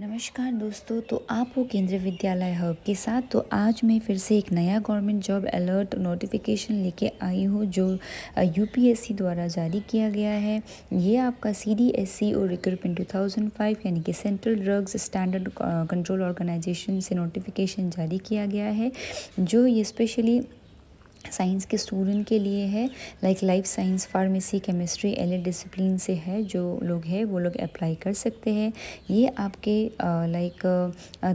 नमस्कार दोस्तों, तो आप हो केंद्रीय विद्यालय हब के साथ। तो आज मैं फिर से एक नया गवर्नमेंट जॉब अलर्ट नोटिफिकेशन लेके आई हूँ जो यूपीएससी द्वारा जारी किया गया है। ये आपका सीडीएससी और रिक्रूटमेंट 2005 यानी कि central drugs standard control organisation से नोटिफिकेशन जारी किया गया है, जो ये स्पेशली साइंस के स्टूडेंट के लिए है। Life science, pharmacy, chemistry, allied discipline से है जो लोग हैं वो लोग अप्लाई कर सकते हैं। ये आपके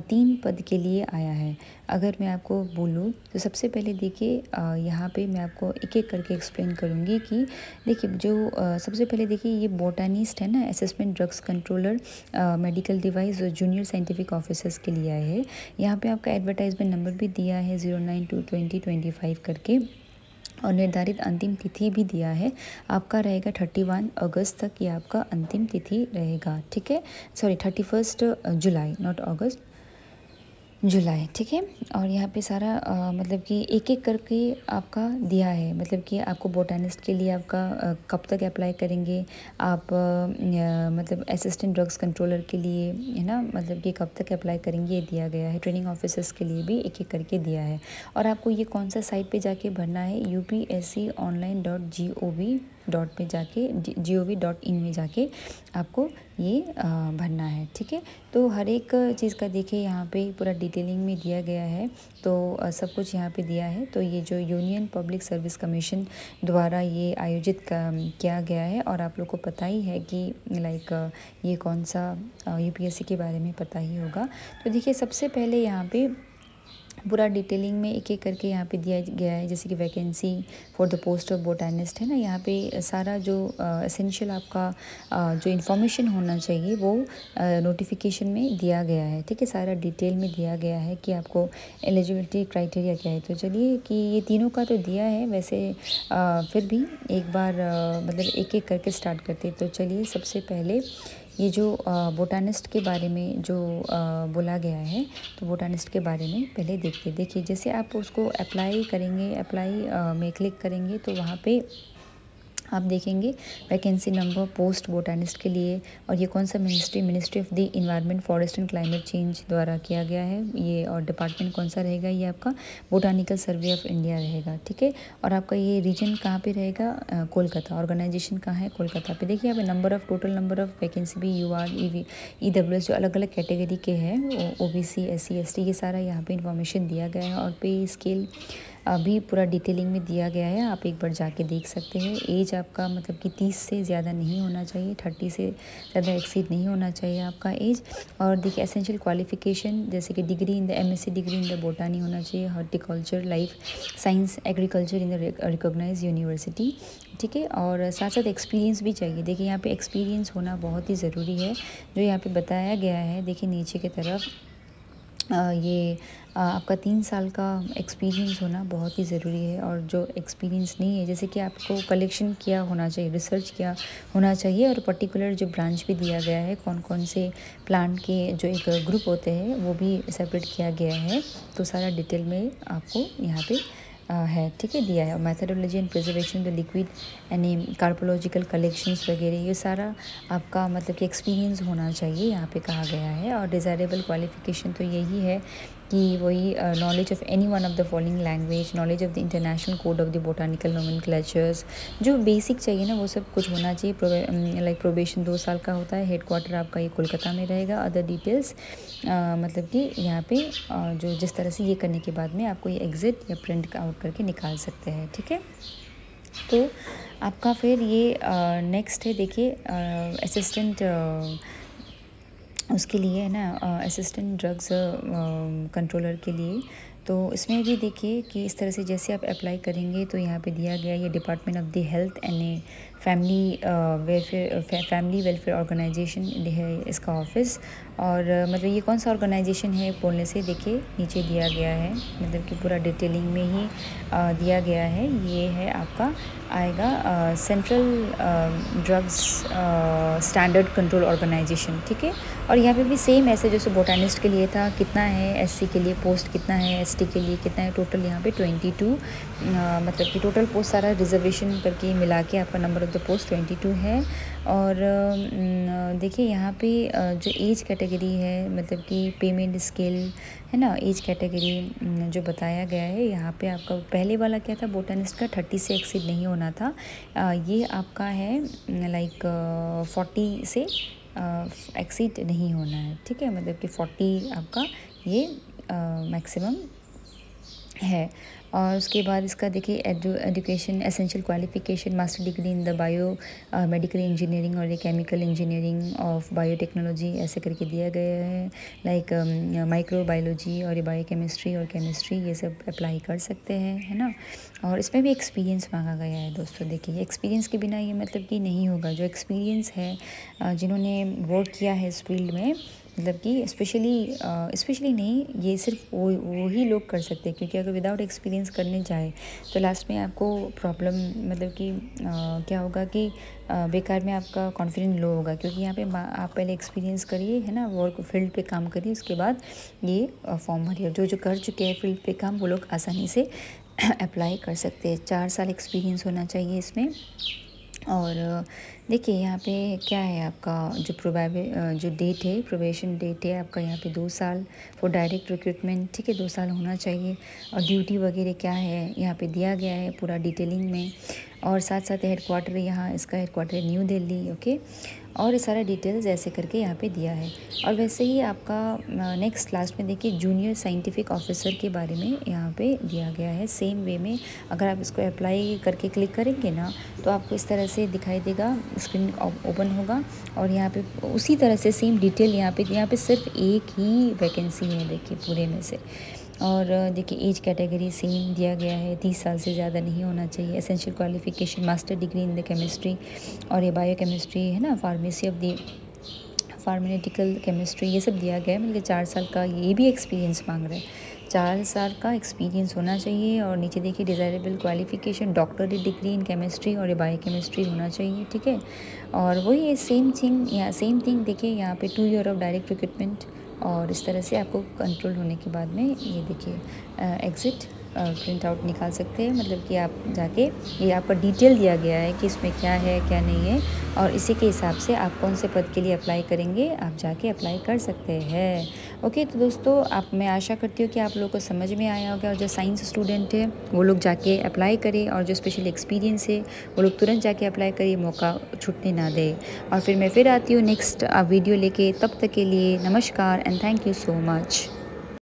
3 पद के लिए आया है। अगर मैं आपको बोलूँ तो सबसे पहले देखिए, यहाँ पे मैं आपको एक एक करके एक्सप्लेन करूँगी कि देखिए जो सबसे पहले देखिए ये बोटानिस्ट है ना, assessment drugs controller, medical device और जूनियर साइंटिफिक ऑफिसर्स के लिए आए हैं। यहाँ पे आपका एडवर्टाइजमेंट नंबर भी दिया है 09/2/2025 करके, और निर्धारित अंतिम तिथि भी दिया है। आपका रहेगा 31 अगस्त तक, ये आपका अंतिम तिथि रहेगा। ठीक है, सॉरी 31 जुलाई, नॉट अगस्त, जुलाई। ठीक है, और यहाँ पे सारा मतलब कि एक एक करके आपका दिया है। मतलब कि आपको बोटानिस्ट के लिए आपका कब तक अप्लाई करेंगे आप, मतलब असिस्टेंट ड्रग्स कंट्रोलर के लिए है ना, मतलब कि कब तक अप्लाई करेंगे ये दिया गया है। ट्रेनिंग ऑफिसर्स के लिए भी एक एक करके दिया है। और आपको ये कौन सा साइट पे जाके भरना है, upsconline.gov पे जाके gov.in में जाके आपको ये भरना है। ठीक है, तो हर एक चीज़ का देखिए यहाँ पे पूरा डिटेलिंग में दिया गया है। तो सब कुछ यहाँ पे दिया है। तो ये जो यूनियन पब्लिक सर्विस कमीशन द्वारा ये आयोजित किया गया है, और आप लोग को पता ही है कि ये कौन सा यूपीएससी के बारे में पता ही होगा। तो देखिए सबसे पहले यहाँ पे पूरा डिटेलिंग में एक एक करके यहाँ पे दिया गया है। जैसे कि vacancy for the post of botanist है ना, यहाँ पे सारा जो एसेंशियल आपका जो इन्फॉर्मेशन होना चाहिए वो नोटिफिकेशन में दिया गया है। ठीक है, सारा डिटेल में दिया गया है कि आपको एलिजिबिलिटी क्राइटेरिया क्या है। तो चलिए कि ये तीनों का तो दिया है, वैसे फिर भी एक बार मतलब एक एक करके स्टार्ट करते। तो चलिए सबसे पहले ये जो बोटानिस्ट के बारे में जो बोला गया है, तो बोटानिस्ट के बारे में पहले देखिए जैसे आप उसको अप्लाई करेंगे, अप्लाई में क्लिक करेंगे तो वहाँ पे आप देखेंगे वैकेंसी नंबर, पोस्ट बोटानिस्ट के लिए, और ये कौन सा ministry of the environment, forest and climate change द्वारा किया गया है ये, और डिपार्टमेंट कौन सा रहेगा, ये आपका बोटानिकल सर्वे ऑफ इंडिया रहेगा। ठीक है, और आपका ये रीजन कहाँ पे रहेगा, कोलकाता। ऑर्गेनाइजेशन कहाँ है, कोलकाता पे। देखिए यहाँ पे टोटल नंबर ऑफ वैकेंसी भी UR, EWS जो अलग अलग कैटेगरी के हैं, OBC, SC, ST, ये सारा यहाँ पे इंफॉर्मेशन दिया गया है। और पे स्केल अभी पूरा डिटेलिंग में दिया गया है, आप एक बार जाके देख सकते हैं। एज आपका मतलब कि 30 से ज़्यादा नहीं होना चाहिए, 30 से ज़्यादा एक्सीड नहीं होना चाहिए आपका एज। और देखिए एसेंशियल क्वालिफिकेशन जैसे कि degree in the MSc degree in the botany होना चाहिए, horticulture, life science, agriculture in the recognise university. ठीक है, और साथ साथ एक्सपीरियंस भी चाहिए। देखिए यहाँ पे एक्सपीरियंस होना बहुत ही ज़रूरी है, जो यहाँ पे बताया गया है। देखिए नीचे की तरफ ये आपका 3 साल का एक्सपीरियंस होना बहुत ही ज़रूरी है। और जो एक्सपीरियंस नहीं है, जैसे कि आपको कलेक्शन किया होना चाहिए, रिसर्च किया होना चाहिए, और पर्टिकुलर जो ब्रांच भी दिया गया है, कौन कौन से प्लांट के जो एक ग्रुप होते हैं वो भी सेपरेट किया गया है। तो सारा डिटेल में आपको यहाँ पे है। ठीक है, दिया है। Methodology and preservation the liquid यानी कार्पोलॉजिकल कलेक्शंस वगैरह, ये सारा आपका मतलब कि एक्सपीरियंस होना चाहिए यहाँ पे कहा गया है। और डिज़ायरेबल क्वालिफिकेशन तो यही है कि वही knowledge of any one of the following language, knowledge of the international code of the botanical nomenclatures, जो बेसिक चाहिए ना वो सब कुछ होना चाहिए। प्रोबेशन 2 साल का होता है। हेडक्वार्टर आपका ये कोलकाता में रहेगा। अदर डिटेल्स मतलब कि यहाँ पे जो जिस तरह से ये करने के बाद में आपको ये एग्जिट या प्रिंट आउट करके निकाल सकते हैं। ठीक है, तो आपका फिर ये नेक्स्ट है। देखिए असिस्टेंट उसके लिए है ना, असिस्टेंट ड्रग्स कंट्रोलर के लिए। तो इसमें भी देखिए कि इस तरह से जैसे आप अप्लाई करेंगे तो यहाँ पे दिया गया ये department of the health and family welfare organisation है इसका ऑफिस। और मतलब ये कौन सा ऑर्गेनाइजेशन है बोलने से देखिए नीचे दिया गया है, मतलब कि पूरा डिटेलिंग में ही दिया गया है। ये है आपका आएगा central drugs standard control organisation. ठीक है, और यहाँ पे भी सेम ऐसे जैसे बोटानिस्ट के लिए था, कितना है, SC के लिए पोस्ट कितना है, ST के लिए कितना है, टोटल यहाँ पे 22 मतलब कि टोटल पोस्ट सारा रिजर्वेशन करके मिला के आपका नंबर ऑफ द पोस्ट 22 है। और देखिए यहाँ पे जो एज कैटेगरी है, मतलब कि पेमेंट स्केल है ना, एज कैटेगरी जो बताया गया है यहाँ पे आपका पहले वाला क्या था, बोटनिस्ट का 30 से एक्सीड नहीं होना था। ये आपका है लाइक 40 से एक्सीड नहीं होना है, ठीक है, मतलब कि 40 आपका ये मैक्सिमम है। और उसके बाद इसका देखिए education essential qualification master degree in the bio medical engineering और ये केमिकल इंजीनियरिंग ऑफ बायोटेक्नोलॉजी ऐसे करके दिया गया है। लाइक माइक्रोबायोलॉजी और ये बायोकेमिस्ट्री और केमिस्ट्री ये सब अप्लाई कर सकते हैं, है ना। और इसमें भी एक्सपीरियंस मांगा गया है दोस्तों। देखिए एक्सपीरियंस के बिना ये मतलब कि नहीं होगा। जो एक्सपीरियंस है जिन्होंने वर्क किया है इस फील्ड में, मतलब कि स्पेशली नहीं, ये सिर्फ वो ही लोग कर सकते हैं, क्योंकि अगर विदाउट एक्सपीरियंस करने जाए तो लास्ट में आपको प्रॉब्लम मतलब कि क्या होगा कि बेकार में आपका कॉन्फिडेंस लो होगा। क्योंकि यहाँ पे आप पहले एक्सपीरियंस करिए, है ना, वर्क फील्ड पे काम करिए, उसके बाद ये फॉर्म भरिए। जो कर चुके हैं फील्ड पे काम वो लोग आसानी से अप्लाई कर सकते हैं। 4 साल एक्सपीरियंस होना चाहिए इसमें। और देखिए यहाँ पे क्या है आपका जो डेट है, प्रोबेशन डेट है आपका यहाँ पे 2 साल फॉर डायरेक्ट रिक्रूटमेंट, ठीक है, 2 साल होना चाहिए। और ड्यूटी वगैरह क्या है यहाँ पे दिया गया है पूरा डिटेलिंग में। और साथ साथ हेडक्वार्टर यहाँ इसका हेडक्वार्टर न्यू दिल्ली, ओके। और ये सारा डिटेल्स ऐसे करके यहाँ पे दिया है। और वैसे ही आपका नेक्स्ट लास्ट में देखिए जूनियर साइंटिफिक ऑफिसर के बारे में यहाँ पे दिया गया है। सेम वे में अगर आप इसको अप्लाई करके क्लिक करेंगे ना तो आपको इस तरह से दिखाई देगा, स्क्रीन ओपन होगा और यहाँ पे उसी तरह से सेम डिटेल यहाँ पे सिर्फ एक ही वैकेंसी है देखिए पूरे में से। और देखिए एज कैटेगरी सेम दिया गया है, 30 साल से ज़्यादा नहीं होना चाहिए। Essential qualification master degree in the chemistry और ये बायोकेमिस्ट्री है ना, pharmacy of the pharmaceutical chemistry ये सब दिया गया है। मतलब 4 साल का ये भी एक्सपीरियंस मांग रहे हैं, 4 साल का एक्सपीरियंस होना चाहिए। और नीचे देखिए desirable qualification doctorate degree in chemistry और बायोकेमिस्ट्री होना चाहिए, ठीक है। और वही सेम थिंग देखिए यहाँ पे 2 ईयर ऑफ डायरेक्ट रिक्रूटमेंट। और इस तरह से आपको कंट्रोल होने के बाद में ये देखिए एग्ज़िट प्रिंट आउट निकाल सकते हैं। मतलब कि आप जाके ये आपका डिटेल दिया गया है कि इसमें क्या है क्या नहीं है, और इसी के हिसाब से आप कौन से पद के लिए अप्लाई करेंगे, आप जाके अप्लाई कर सकते हैं। ओके, तो दोस्तों मैं आशा करती हूँ कि आप लोगों को समझ में आया होगा। और जो साइंस स्टूडेंट है वो लोग जाके अप्लाई करें, और जो स्पेशल एक्सपीरियंस है वो लोग तुरंत जाके अप्लाई करिए, मौका छूटने ना दे। और फिर मैं फिर आती हूँ नेक्स्ट वीडियो लेके। तब तक के लिए नमस्कार and thank you so much.